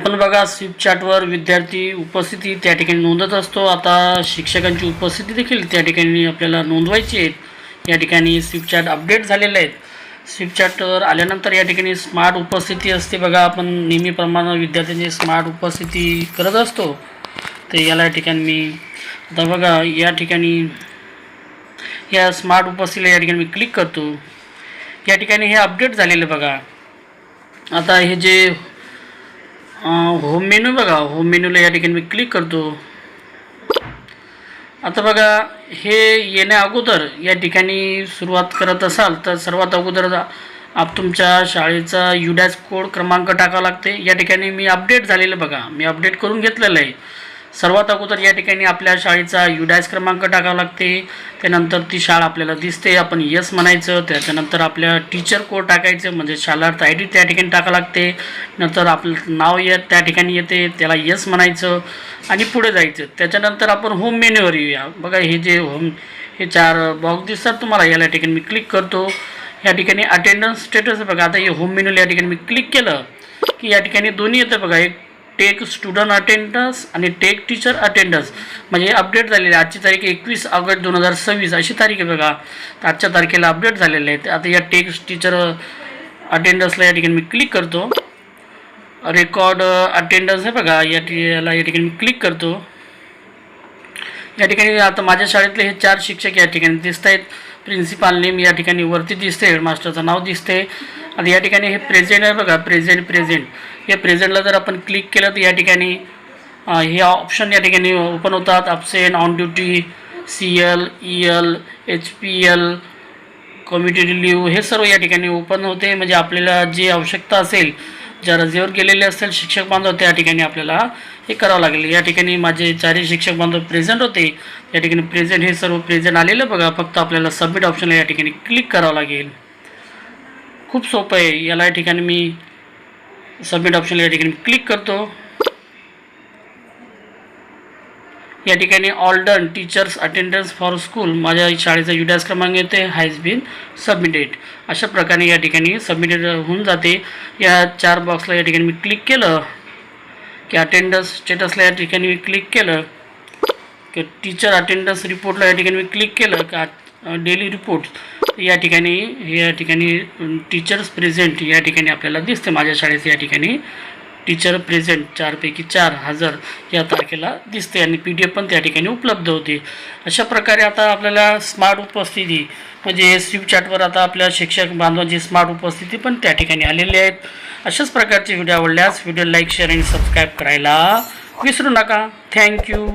आपण बघा स्विफ्ट चार्टवर विद्यार्थी उपस्थिती त्या ठिकाणी नोंदत असतो। आता शिक्षकांची उपस्थिती देखील त्या ठिकाणी आपल्याला नोंदवायची आहे। या ठिकाणी स्विफ्ट चार्ट अपडेट झालेले आहेत। स्विफ्ट चार्टवर आल्यानंतर या ठिकाणी स्मार्ट उपस्थिती असते बघा। आपण नेहमीप्रमाणे विद्यार्थ्यांची स्मार्ट उपस्थिती करत असतो। तर याला ठिकाणी मी आता बघा या ठिकाणी या स्मार्ट उपस्थितीला या ठिकाणी मी क्लिक करतो। या ठिकाणी हे अपडेट झालेले बघा। आता हे जे होम मेनू बघा, होम मेनूला या ठिकाणी मी क्लिक करतो। आता बघा हे येण्या अगोदर या ठिकाणी सुरुवात करत असाल तर सर्वात अगोदर आप तुमच्या शाळेचा UDAS कोड क्रमांक टाकावा लागते। या ठिकाणी मी अपडेट झालेलं बघा, मी अपडेट करून घेतलेलं आहे। सर्वात अगोदर या ठिकाणी आपल्या शाळेचा UDAS क्रमांक टाकावा लागते। त्यानंतर ती शाळा आपल्याला दिसते, आपण यस म्हणायचं। त्याच्यानंतर आपल्या टीचर कोड टाकायचं म्हणजे शाळार्थ ID त्या ठिकाणी टाकावं लागते। नंतर आपलं नाव त्या ठिकाणी येते, त्याला यस म्हणायचं आणि पुढे जायचं। त्याच्यानंतर आपण होम मेन्यूवर येऊया बघा। हे जे हे 4 बॉक्स दिसतात तुम्हाला, याला ठिकाणी मी क्लिक करतो। या ठिकाणी अटेंडन्स स्टेटस बघा। आता हे होम मेन्यूला या ठिकाणी मी क्लिक केलं की या ठिकाणी दोन्ही येतं बघा, एक टेक स्टुडंट अटेंडन्स आणि टेक टीचर अटेंडन्स म्हणजे अपडेट झालेले। आजची तारीख 21 ऑगस्ट 2026 अशी तारीख आहे बघा। तर आजच्या तारखेला अपडेट झालेले आहेत। आता या टेक टीचर अटेंडन्सला या ठिकाणी मी क्लिक करतो। रेकॉर्ड अटेंडन्स आहे बघा, याला या ठिकाणी मी क्लिक करतो। या ठिकाणी आता माझ्या शाळेतले हे 4 शिक्षक या ठिकाणी दिसत आहेत। प्रिन्सिपाल नेम या ठिकाणी वरती दिसते, हेडमास्टरचं नाव दिसते। आता या ठिकाणी हे प्रेझेंट आहे बघा, प्रेझेंट या प्रेझेंटला जर आपण क्लिक केलं तर या ठिकाणी हे ऑप्शन या ठिकाणी ओपन होतात। Absent, on duty, CL, EL, HPL, community leave हे सर्व या ठिकाणी ओपन होते। म्हणजे आपल्याला जी आवश्यकता असेल, ज्या रजेवर गेलेले असतील शिक्षक बांधव त्या ठिकाणी आपल्याला हे करावं लागेल। या ठिकाणी माझे 4 शिक्षक बांधव प्रेझेंट होते। या ठिकाणी प्रेझेंट हे सर्व प्रेझेंट आलेलं बघा। फक्त आपल्याला सबमिट ऑप्शनला या ठिकाणी क्लिक करावं लागेल। खूप सोपं आहे। याला या ठिकाणी मी सबमिट ऑप्शनला या ठिकाणी क्लिक करतो। या ठिकाणी all done, teachers attendance for school, माझ्या शाळेचा UDAS क्रमांक येते, हॅज बीन सबमिटेड। अशा प्रकारे या ठिकाणी सबमिटेड होऊन जाते। या 4 बॉक्सला या ठिकाणी मी क्लिक केलं की अटेंडन्स स्टेटसला या ठिकाणी मी क्लिक केलं की टीचर अटेंडन्स रिपोर्टला या ठिकाणी मी क्लिक केलं का डेली रिपोर्ट या ठिकाणी टीचर्स प्रेझेंट या ठिकाणी आपल्याला दिसते। माझ्या शाळेचं या ठिकाणी टीचर प्रेझेंट 4 पैकी 4 हजर या तारखेला दिसते आणि PDF पण त्या ठिकाणी उपलब्ध होते। अशा प्रकारे आता आपल्याला स्मार्ट उपस्थिती म्हणजे स्विफ्ट चार्टवर आता आपल्या शिक्षक बांधवांची स्मार्ट उपस्थिती पण त्या ठिकाणी आलेली आहेत। अशाच प्रकारचे व्हिडिओ आवडल्यास व्हिडिओ लाईक, शेअर आणि सबस्क्राईब करायला विसरू नका। थँक्यू।